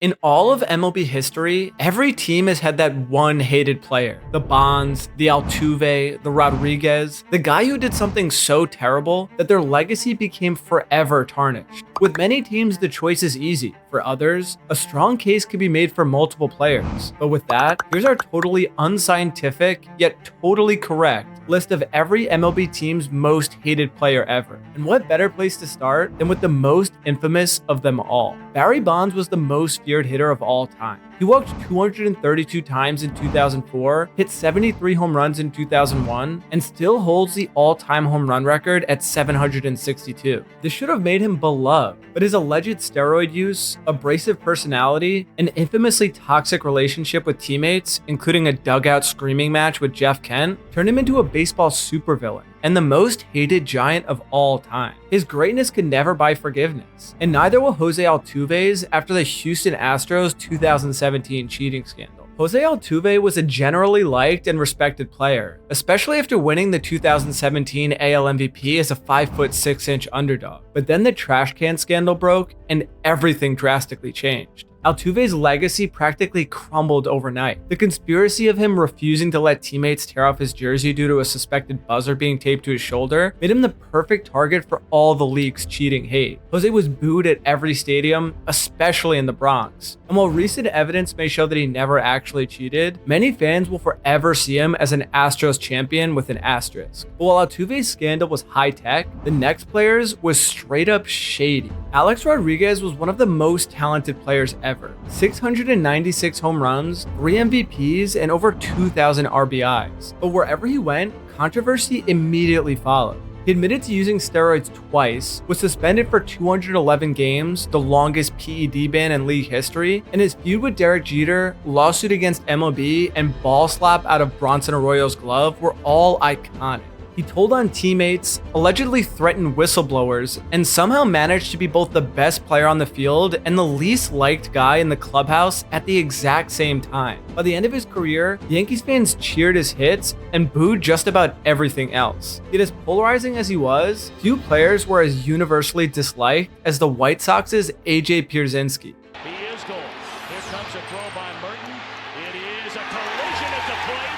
In all of MLB history, every team has had that one hated player. The Bonds, the Altuve, the Rodriguez, the guy who did something so terrible that their legacy became forever tarnished. With many teams, the choice is easy. For others, a strong case can be made for multiple players. But with that, here's our totally unscientific, yet totally correct list of every MLB team's most hated player ever. And what better place to start than with the most infamous of them all? Barry Bonds was the most feared hitter of all time. He walked 232 times in 2004, hit 73 home runs in 2001, and still holds the all-time home run record at 762. This should have made him beloved, but his alleged steroid use, abrasive personality, and infamously toxic relationship with teammates, including a dugout screaming match with Jeff Kent, turned him into a baseball supervillain and the most hated giant of all time. His greatness could never buy forgiveness, and neither will Jose Altuve's after the Houston Astros 2017 cheating scandal. Jose Altuve was a generally liked and respected player, especially after winning the 2017 AL MVP as a 5'6" underdog. But then the trash can scandal broke and everything drastically changed. Altuve's legacy practically crumbled overnight. The conspiracy of him refusing to let teammates tear off his jersey due to a suspected buzzer being taped to his shoulder made him the perfect target for all the league's cheating hate. Jose was booed at every stadium, especially in the Bronx. And while recent evidence may show that he never actually cheated, many fans will forever see him as an Astros champion with an asterisk. But while Altuve's scandal was high-tech, the next player's was straight up shady. Alex Rodriguez was one of the most talented players ever. 696 home runs, 3 MVPs, and over 2,000 RBIs. But wherever he went, controversy immediately followed. He admitted to using steroids twice, was suspended for 211 games, the longest PED ban in league history, and his feud with Derek Jeter, lawsuit against MLB, and ball slap out of Bronson Arroyo's glove were all iconic. He told on teammates, allegedly threatened whistleblowers, and somehow managed to be both the best player on the field and the least liked guy in the clubhouse at the exact same time. By the end of his career, Yankees fans cheered his hits and booed just about everything else. Yet as polarizing as he was, few players were as universally disliked as the White Sox's AJ Pierzynski. He is going. Here comes a throw by Merton. It is a collision at the plate,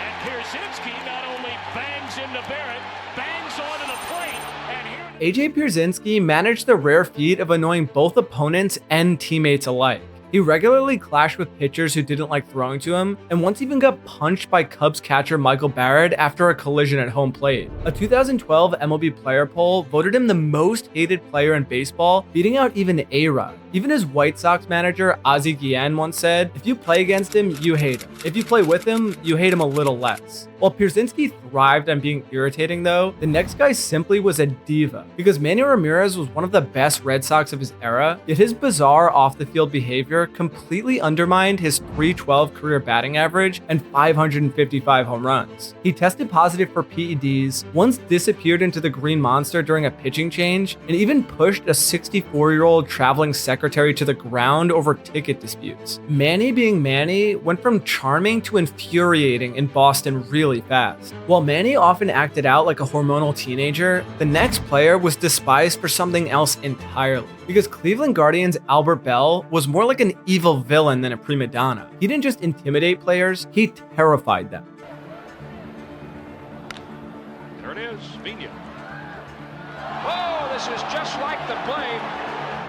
and Pierzynski not only bangs into Barrett, bangs onto the plate, and here... AJ Pierzynski managed the rare feat of annoying both opponents and teammates alike. He regularly clashed with pitchers who didn't like throwing to him, and once even got punched by Cubs catcher Michael Barrett after a collision at home plate. A 2012 MLB player poll voted him the most hated player in baseball, beating out even A-Rod. Even his White Sox manager Ozzie Guillen once said, "If you play against him, you hate him. If you play with him, you hate him a little less." While Pierzynski thrived on being irritating though, the next guy simply was a diva. Because Manny Ramirez was one of the best Red Sox of his era, yet his bizarre off-the-field behavior completely undermined his .312 career batting average and 555 home runs. He tested positive for PEDs, once disappeared into the Green Monster during a pitching change, and even pushed a 64-year-old traveling secretary to the ground over ticket disputes. Manny being Manny went from charming to infuriating in Boston really fast. While Manny often acted out like a hormonal teenager, the next player was despised for something else entirely. Because Cleveland Guardians' Albert Bell was more like an evil villain than a prima donna. He didn't just intimidate players, he terrified them. There it is, Vina. Oh, this is just like the play.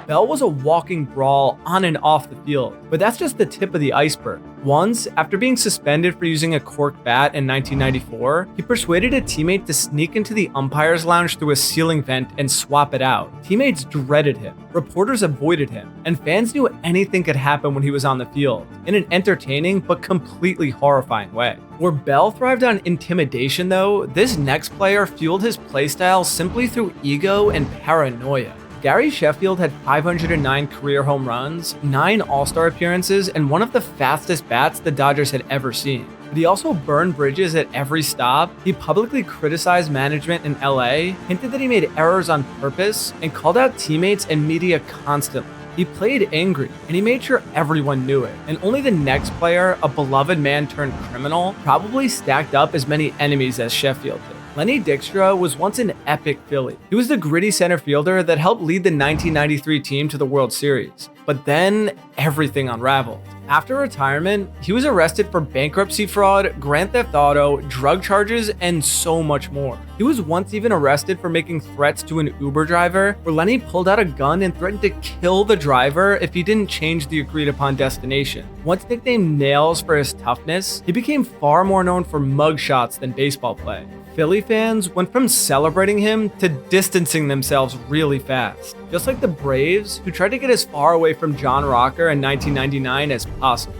Bell was a walking brawl on and off the field, but that's just the tip of the iceberg. Once, after being suspended for using a corked bat in 1994, he persuaded a teammate to sneak into the umpire's lounge through a ceiling vent and swap it out. Teammates dreaded him, reporters avoided him, and fans knew anything could happen when he was on the field, in an entertaining but completely horrifying way. Where Bell thrived on intimidation though, this next player fueled his playstyle simply through ego and paranoia. Gary Sheffield had 509 career home runs, 9 All-Star appearances, and one of the fastest bats the Dodgers had ever seen. But he also burned bridges at every stop, he publicly criticized management in LA, hinted that he made errors on purpose, and called out teammates and media constantly. He played angry, and he made sure everyone knew it. And only the next player, a beloved man turned criminal, probably stacked up as many enemies as Sheffield did. Lenny Dykstra was once an epic Philly. He was the gritty center fielder that helped lead the 1993 team to the World Series. But then everything unraveled. After retirement, he was arrested for bankruptcy fraud, grand theft auto, drug charges, and so much more. He was once even arrested for making threats to an Uber driver, where Lenny pulled out a gun and threatened to kill the driver if he didn't change the agreed upon destination. Once nicknamed Nails for his toughness, he became far more known for mugshots than baseball play. Philly fans went from celebrating him to distancing themselves really fast, just like the Braves, who tried to get as far away from John Rocker in 1999 as possible.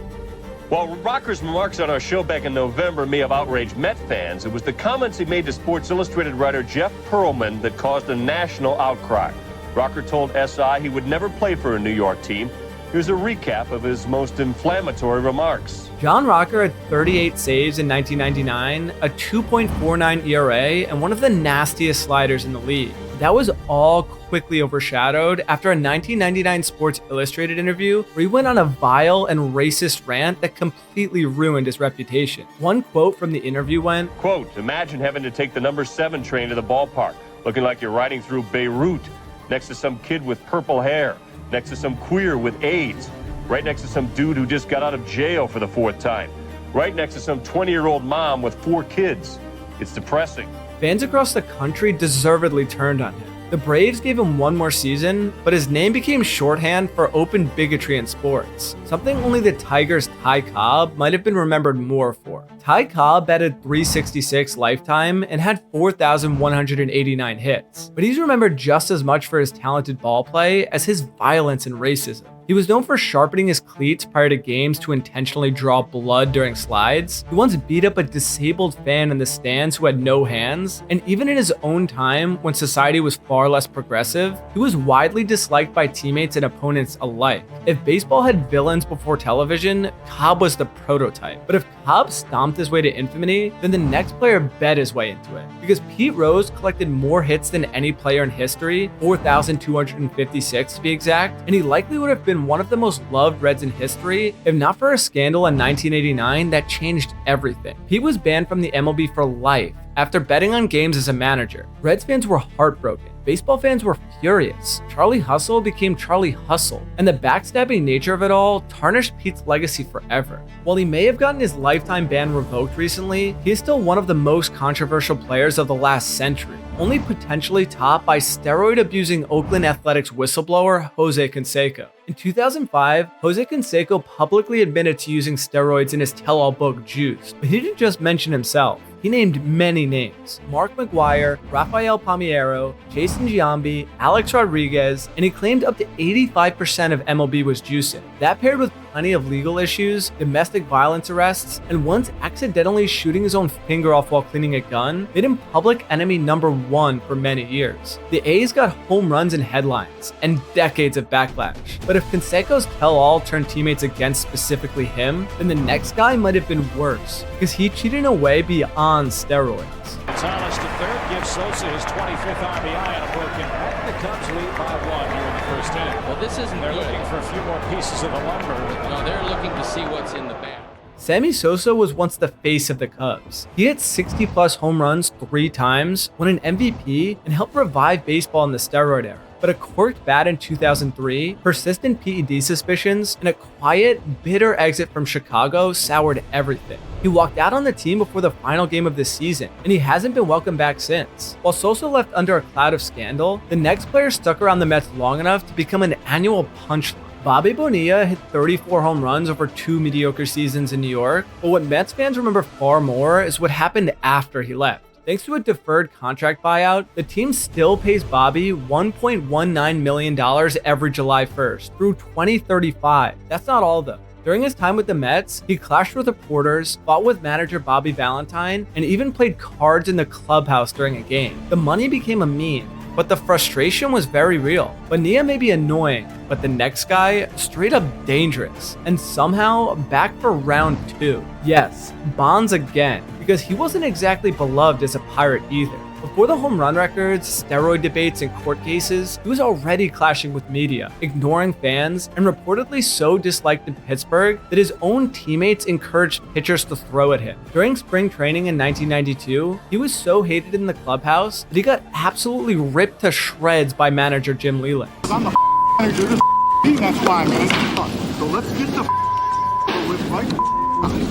While Rocker's remarks on our show back in November may have outraged Met fans, it was the comments he made to Sports Illustrated writer Jeff Pearlman that caused a national outcry. Rocker told SI he would never play for a New York team. Here's a recap of his most inflammatory remarks. John Rocker had 38 saves in 1999, a 2.49 ERA, and one of the nastiest sliders in the league. That was all quickly overshadowed after a 1999 Sports Illustrated interview where he went on a vile and racist rant that completely ruined his reputation. One quote from the interview went, quote, "Imagine having to take the number 7 train to the ballpark, looking like you're riding through Beirut, next to some kid with purple hair, next to some queer with AIDS, right next to some dude who just got out of jail for the 4th time, right next to some 20-year-old mom with 4 kids. It's depressing." Fans across the country deservedly turned on him. The Braves gave him one more season, but his name became shorthand for open bigotry in sports, something only the Tigers' Ty Cobb might have been remembered more for. Ty Cobb batted .366 lifetime and had 4,189 hits, but he's remembered just as much for his talented ball play as his violence and racism. He was known for sharpening his cleats prior to games to intentionally draw blood during slides. He once beat up a disabled fan in the stands who had no hands, and even in his own time, when society was far less progressive, he was widely disliked by teammates and opponents alike. If baseball had villains before television, Cobb was the prototype. But if Cobb stomped his way to infamy, then the next player bet his way into it. Because Pete Rose collected more hits than any player in history, 4,256 to be exact, and he likely would have been one of the most loved Reds in history, if not for a scandal in 1989 that changed everything. Pete was banned from the MLB for life after betting on games as a manager. Reds fans were heartbroken. Baseball fans were furious. Charlie Hustle became Charlie Hustle, and the backstabbing nature of it all tarnished Pete's legacy forever. While he may have gotten his lifetime ban revoked recently, he is still one of the most controversial players of the last century, only potentially topped by steroid-abusing Oakland Athletics whistleblower Jose Canseco. In 2005, Jose Canseco publicly admitted to using steroids in his tell-all book, Juice, but he didn't just mention himself. He named many names: Mark McGwire, Rafael Palmeiro, Jason Giambi, Alex Rodriguez, and he claimed up to 85% of MLB was juicing. That paired with plenty of legal issues, domestic violence arrests, and once accidentally shooting his own finger off while cleaning a gun, made him public enemy number 1 for many years. The A's got home runs and headlines, and decades of backlash. But if Canseco's tell-all turned teammates against specifically him, then the next guy might have been worse, because he cheated in a way beyond steroids. Gonzalez to third gives Sosa his 25th RBI on a broken back. The Cubs lead by 1 here in the first inning. Well, this isn't They're good. looking for a few more pieces of the lumber. No, they're looking to see what's in the bag. Sammy Sosa was once the face of the Cubs. He hit 60-plus home runs 3 times, won an MVP, and helped revive baseball in the steroid era. But a corked bat in 2003, persistent PED suspicions, and a quiet, bitter exit from Chicago soured everything. He walked out on the team before the final game of the season, and he hasn't been welcomed back since. While Sosa left under a cloud of scandal, the next player stuck around the Mets long enough to become an annual punchline. Bobby Bonilla hit 34 home runs over 2 mediocre seasons in New York, but what Mets fans remember far more is what happened after he left. Thanks to a deferred contract buyout, the team still pays Bobby $1.19 million every July 1st through 2035. That's not all though. During his time with the Mets, he clashed with reporters, fought with manager Bobby Valentine, and even played cards in the clubhouse during a game. The money became a meme, but the frustration was very real. Bonilla may be annoying, but the next guy, straight up dangerous, and somehow back for round 2. Yes, Bonds again, because he wasn't exactly beloved as a Pirate either. Before the home run records, steroid debates, and court cases, he was already clashing with media, ignoring fans, and reportedly so disliked in Pittsburgh that his own teammates encouraged pitchers to throw at him. During spring training in 1992, he was so hated in the clubhouse that he got absolutely ripped to shreds by manager Jim Leyland. I'm the manager of this team, that's why, man. So let's get the right.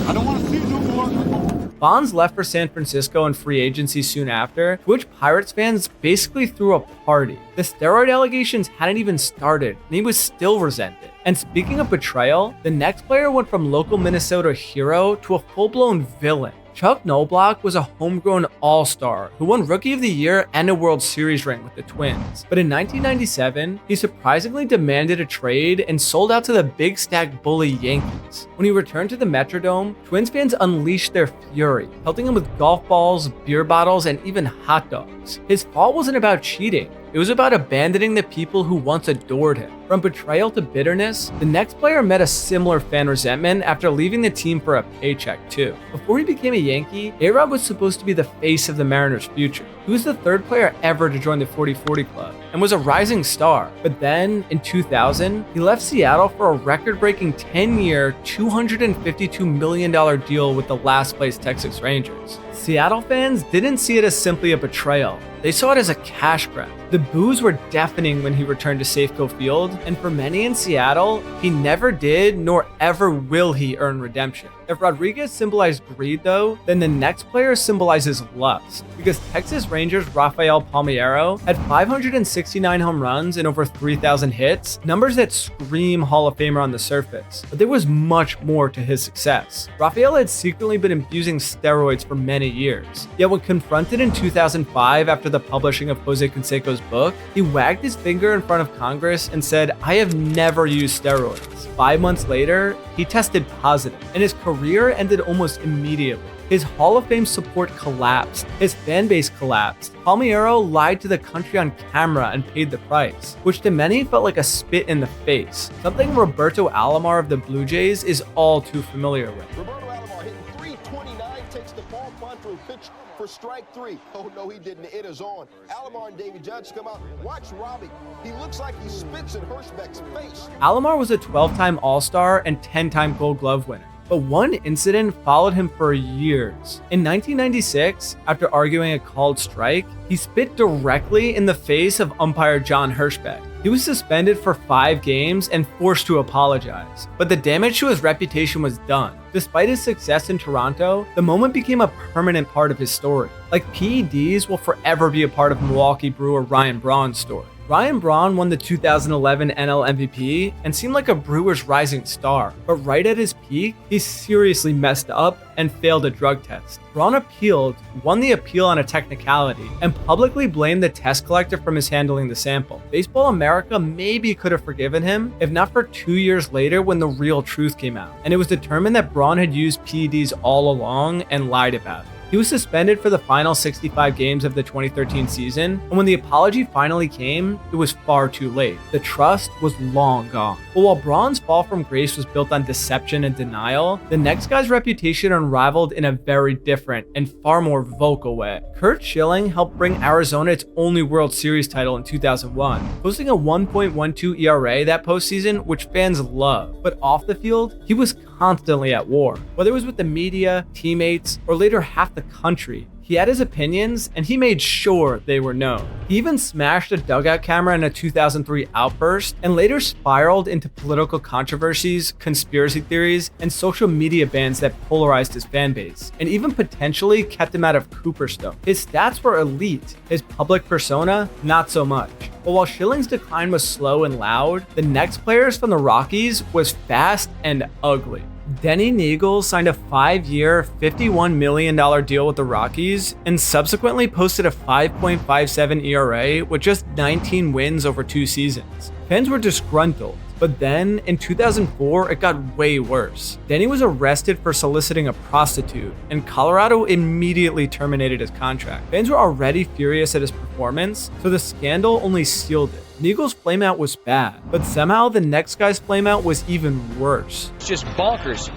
I don't want to see it no more. Bonds left for San Francisco in free agency soon after, to which Pirates fans basically threw a party. The steroid allegations hadn't even started, and he was still resented. And speaking of betrayal, the next player went from local Minnesota hero to a full-blown villain. Chuck Knobloch was a homegrown all-star who won Rookie of the Year and a World Series ring with the Twins. But in 1997, he surprisingly demanded a trade and sold out to the big stack bully Yankees. When he returned to the Metrodome, Twins fans unleashed their fury, pelting him with golf balls, beer bottles, and even hot dogs. His fault wasn't about cheating. It was about abandoning the people who once adored him. From betrayal to bitterness, the next player met a similar fan resentment after leaving the team for a paycheck too. Before he became a Yankee, A-Rod was supposed to be the face of the Mariners' future. He was the third player ever to join the 40-40 club and was a rising star. But then, in 2000, he left Seattle for a record-breaking 10-year, $252 million deal with the last-place Texas Rangers. Seattle fans didn't see it as simply a betrayal. They saw it as a cash grab. The boos were deafening when he returned to Safeco Field, and for many in Seattle, he never did nor ever will he earn redemption. If Rodriguez symbolized greed though, then the next player symbolizes lust, because Texas Rangers Rafael Palmeiro had 569 home runs and over 3,000 hits, numbers that scream Hall of Famer on the surface. But there was much more to his success. Rafael had secretly been abusing steroids for many years, yet when confronted in 2005 after the publishing of Jose Canseco's book, he wagged his finger in front of Congress and said, "I have never used steroids." 5 months later, he tested positive, and his career ended almost immediately. His Hall of Fame support collapsed. His fan base collapsed. Palmeiro lied to the country on camera and paid the price, which to many felt like a spit in the face, something Roberto Alomar of the Blue Jays is all too familiar with. Roberto Alomar hitting 329, takes the ball bunt for a pitch for strike three. Oh no, he didn't. It is on. Alomar and Davy Judge come out. Watch Robbie. He looks like he spits in Hirschbeck's face. Alomar was a 12-time All-Star and 10-time Gold Glove winner. But one incident followed him for years. In 1996, after arguing a called strike, he spit directly in the face of umpire John Hirschbeck. He was suspended for 5 games and forced to apologize, but the damage to his reputation was done. Despite his success in Toronto, the moment became a permanent part of his story. Like PEDs will forever be a part of Milwaukee Brewer Ryan Braun's story. Ryan Braun won the 2011 NL MVP and seemed like a Brewers rising star, but right at his peak, he seriously messed up and failed a drug test. Braun appealed, won the appeal on a technicality, and publicly blamed the test collector from mishandling the sample. Baseball America maybe could have forgiven him, if not for 2 years later when the real truth came out, and it was determined that Braun had used PEDs all along and lied about it. He was suspended for the final 65 games of the 2013 season, and when the apology finally came, it was far too late. The trust was long gone. But while Braun's fall from grace was built on deception and denial, the next guy's reputation unraveled in a very different and far more vocal way. Curt Schilling helped bring Arizona its only World Series title in 2001, posting a 1.12 ERA that postseason, which fans love. But off the field, he was constantly at war. Whether it was with the media, teammates, or later half the country, he had his opinions and he made sure they were known. He even smashed a dugout camera in a 2003 outburst and later spiraled into political controversies, conspiracy theories, and social media bans that polarized his fan base, and even potentially kept him out of Cooperstown. His stats were elite, his public persona, not so much. But while Schilling's decline was slow and loud, the next players from the Rockies was fast and ugly. Denny Neagle signed a 5-year, $51 million deal with the Rockies and subsequently posted a 5.57 ERA with just 19 wins over 2 seasons. Fans were disgruntled. But then, in 2004, it got way worse. Denny was arrested for soliciting a prostitute, and Colorado immediately terminated his contract. Fans were already furious at his performance, so the scandal only sealed it. Neagle's flameout was bad, but somehow the next guy's flameout was even worse. It's just bonkers.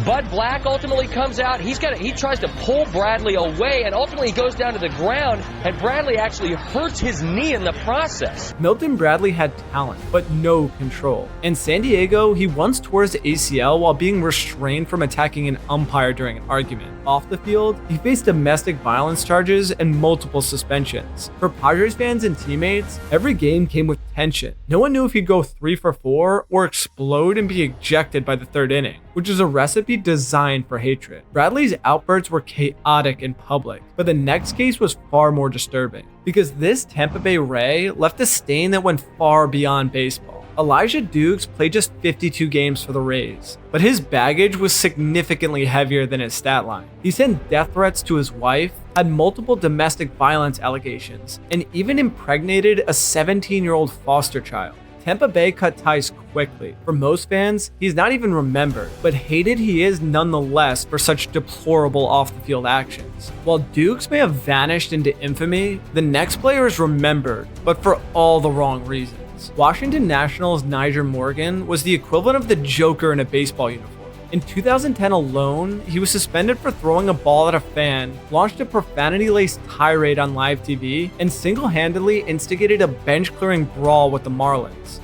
Bud Black ultimately comes out. He tries to pull Bradley away, and ultimately he goes down to the ground, and Bradley actually hurts his knee in the process. Milton Bradley had talent, but no control. In San Diego, he once tore his ACL while being restrained from attacking an umpire during an argument. Off the field, he faced domestic violence charges and multiple suspensions. For Padres fans and teammates, every game came with tension. No one knew if he'd go 3 for 4 or explode and be ejected by the third inning, which is a recipe designed for hatred. Bradley's outbursts were chaotic in public, but the next case was far more disturbing, because this Tampa Bay Ray left a stain that went far beyond baseball. Elijah Dukes played just 52 games for the Rays, but his baggage was significantly heavier than his stat line. He sent death threats to his wife, had multiple domestic violence allegations, and even impregnated a 17-year-old foster child. Tampa Bay cut ties quickly. For most fans, he's not even remembered, but hated he is nonetheless for such deplorable off-the-field actions. While Dukes may have vanished into infamy, the next player is remembered, but for all the wrong reasons. Washington Nationals' Nyjer Morgan was the equivalent of the Joker in a baseball uniform. In 2010 alone, he was suspended for throwing a ball at a fan, launched a profanity-laced tirade on live TV, and single-handedly instigated a bench-clearing brawl with the Marlins.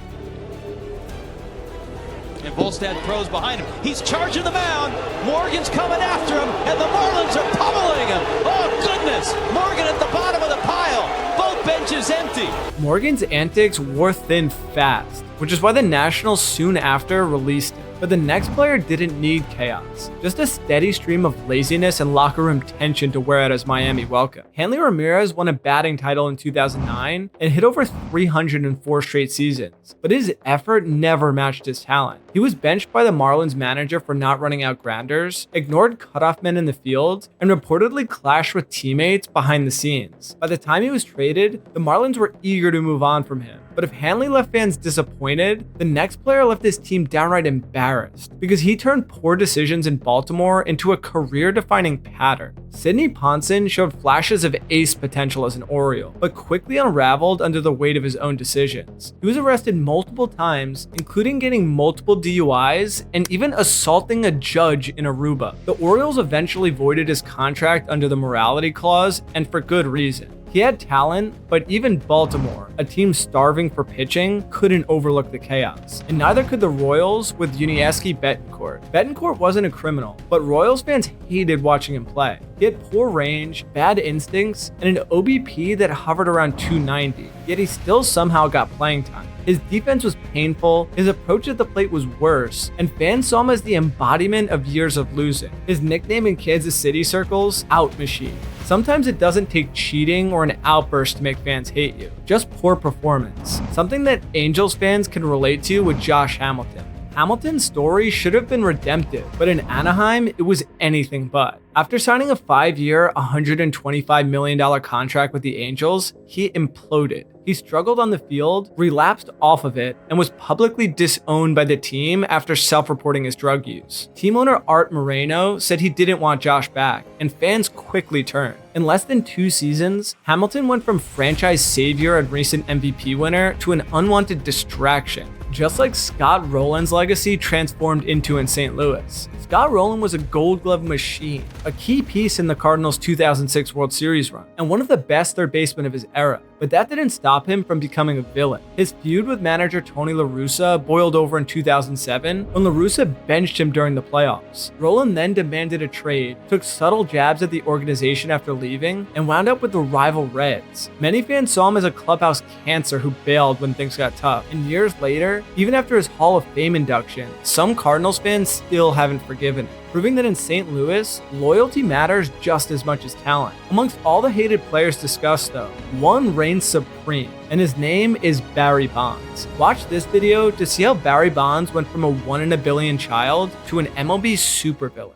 And Volstad throws behind him. He's charging the mound. Morgan's coming after him, and the Marlins are pummeling him. Oh, goodness. Morgan at the bottom of the pile. Both benches empty. Morgan's antics wore thin fast, which is why the Nationals soon after released him. But the next player didn't need chaos, just a steady stream of laziness and locker room tension to wear out his Miami welcome. Hanley Ramirez won a batting title in 2009 and hit over 304 straight seasons, but his effort never matched his talent. He was benched by the Marlins manager for not running out grounders, ignored cutoff men in the field, and reportedly clashed with teammates behind the scenes. By the time he was traded, the Marlins were eager to move on from him. But if Hanley left fans disappointed, the next player left his team downright embarrassed because he turned poor decisions in Baltimore into a career-defining pattern. Sidney Ponson showed flashes of ace potential as an Oriole, but quickly unraveled under the weight of his own decisions. He was arrested multiple times, including getting multiple DUIs and even assaulting a judge in Aruba. The Orioles eventually voided his contract under the morality clause, and for good reason. He had talent, but even Baltimore, a team starving for pitching, couldn't overlook the chaos. And neither could the Royals with Yuniesky Betancourt. Betancourt wasn't a criminal, but Royals fans hated watching him play. He had poor range, bad instincts, and an OBP that hovered around 290, yet he still somehow got playing time. His defense was painful, his approach at the plate was worse, and fans saw him as the embodiment of years of losing. His nickname in Kansas City circles, Out Machine. Sometimes it doesn't take cheating or an outburst to make fans hate you, just poor performance. Something that Angels fans can relate to with Josh Hamilton. Hamilton's story should have been redemptive, but in Anaheim, it was anything but. After signing a 5-year, $125 million contract with the Angels, he imploded. He struggled on the field, relapsed off of it, and was publicly disowned by the team after self-reporting his drug use. Team owner Art Moreno said he didn't want Josh back, and fans quickly turned. In less than 2 seasons, Hamilton went from franchise savior and recent MVP winner to an unwanted distraction, just like Scott Rowland's legacy transformed into in St. Louis. Scott Rowland was a Gold Glove machine, a key piece in the Cardinals' 2006 World Series run, and one of the best third basemen of his era. But that didn't stop him from becoming a villain. His feud with manager Tony La Russa boiled over in 2007 when La Russa benched him during the playoffs. Rowland then demanded a trade, took subtle jabs at the organization after leaving, and wound up with the rival Reds. Many fans saw him as a clubhouse cancer who bailed when things got tough. And years later, even after his Hall of Fame induction, some Cardinals fans still haven't forgiven him, proving that in St. Louis, loyalty matters just as much as talent. Amongst all the hated players discussed though, one reigns supreme, and his name is Barry Bonds. Watch this video to see how Barry Bonds went from a 1 in a billion child to an MLB supervillain.